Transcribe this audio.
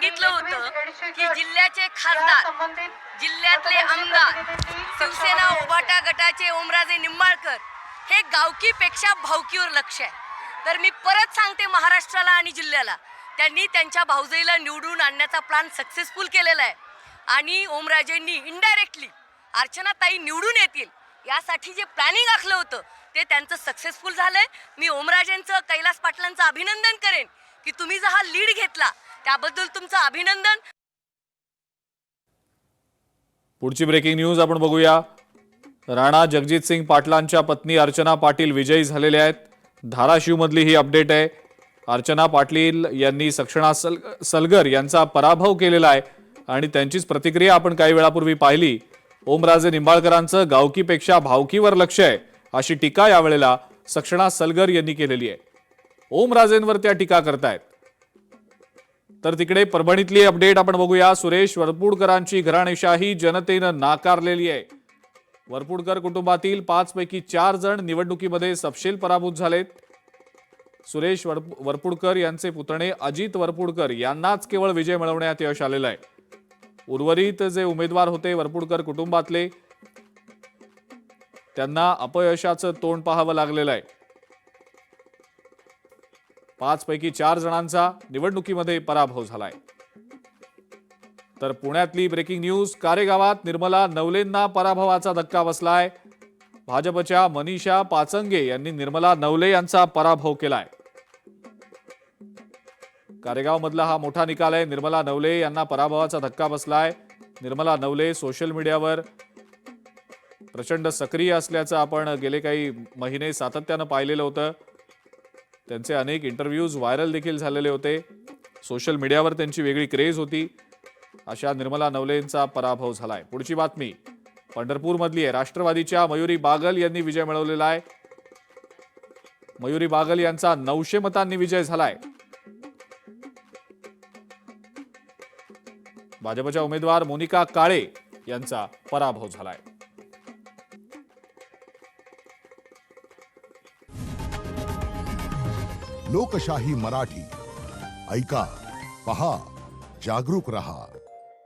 सांगितलं होतं की जिल्ह्याचे खासदार, जिल्ह्यातले आमदार, शिवसेना उभाटा गटाचे ओमराजे निंबाळकर हे गावकीपेक्षा भावकीवर लक्ष आहे. तर मी परत सांगते महाराष्ट्राला आणि जिल्ह्याला, त्यांनी त्यांच्या भाऊजाईला निवडून आणण्याचा प्लॅन सक्सेसफुल केलेला आहे आणि ओमराजेंनी इनडायरेक्टली अर्चनाताई निवडून येतील यासाठी जे प्लॅनिंग आखलं होतं ते त्यांचं सक्सेसफुल झालंय. मी ओमराजेंचं, कैलास पाटलांचं अभिनंदन करेन की तुम्ही जो हा लीड घेतला त्याबद्दल तुमचं अभिनंदन. पुढची ब्रेकिंग न्यूज आपण बघूया. राणा जगजितसिंग पाटलांच्या पत्नी अर्चना पाटील विजयी झालेल्या आहेत. धाराशिव मधली ही अपडेट आहे. अर्चना पाटील यांनी सक्षणा सलगर यांचा पराभव केलेला आहे आणि त्यांचीच प्रतिक्रिया आपण काही वेळापूर्वी पाहिली. ओमराजे निंबाळकरांचं गावकीपेक्षा भावकीवर लक्ष आहे अशी टीका यावेळेला सक्षणा सलगर यांनी केलेली आहे. ओमराजेंवर त्या टीका करतायत. तर तिकडे परभणीतली अपडेट आपण बघूया. सुरेश वरपुडकरांची घराणेशाही जनतेनं नाकारलेली आहे. वरपुडकर कुटुंबातील 5 पैकी 4 जण निवडणुकीमध्ये सपशेल पराभूत झालेत. सुरेश वरपुडकर यांचे पुतणे अजित वरपुडकर यांनाच केवळ विजय मिळवण्यात यश आलेलं आहे. उर्वरित जे उमेदवार होते वरपुडकर कुटुंबातले त्यांना अपयशाचं तोंड पाहावं लागलेलं आहे. 5 पैकी 4 जणांचा निवडणुकीमध्ये पराभव झालाय. तर पुण्यातली ब्रेकिंग न्यूज. कारेगावात निर्मला नवलेंना पराभवाचा धक्का बसलाय. भाजपच्या मनीषा पाचंगे यांनी निर्मला नवले यांचा पराभव केलाय. कारेगाव मधला हा मोठा निकाल आहे. निर्मला नवले यांना पराभवाचा धक्का बसलाय. निर्मला नवले सोशल मीडियावर प्रचंड सक्रिय असल्याचं आपण गेले काही महिने सातत्यानं पाहिलेलं होतं. त्यांचे अनेक इंटरव्ह्यूज व्हायरल देखील झालेले होते. सोशल मीडियावर त्यांची वेगळी क्रेज होती. अशा निर्मला नवलेंचा पराभव झालाय. पुढची बातमी पंढरपूर मधली आहे. राष्ट्रवादीच्या मयुरी बागल यांनी विजय मिळवलेला आहे. मयुरी बागल यांचा 900 मतांनी विजय झालाय. भाजपच्या उमेदवार मोनिका काळे यांचा पराभव झालाय. लोकशाही मराठी ऐका, पहा, जागरूक रहा.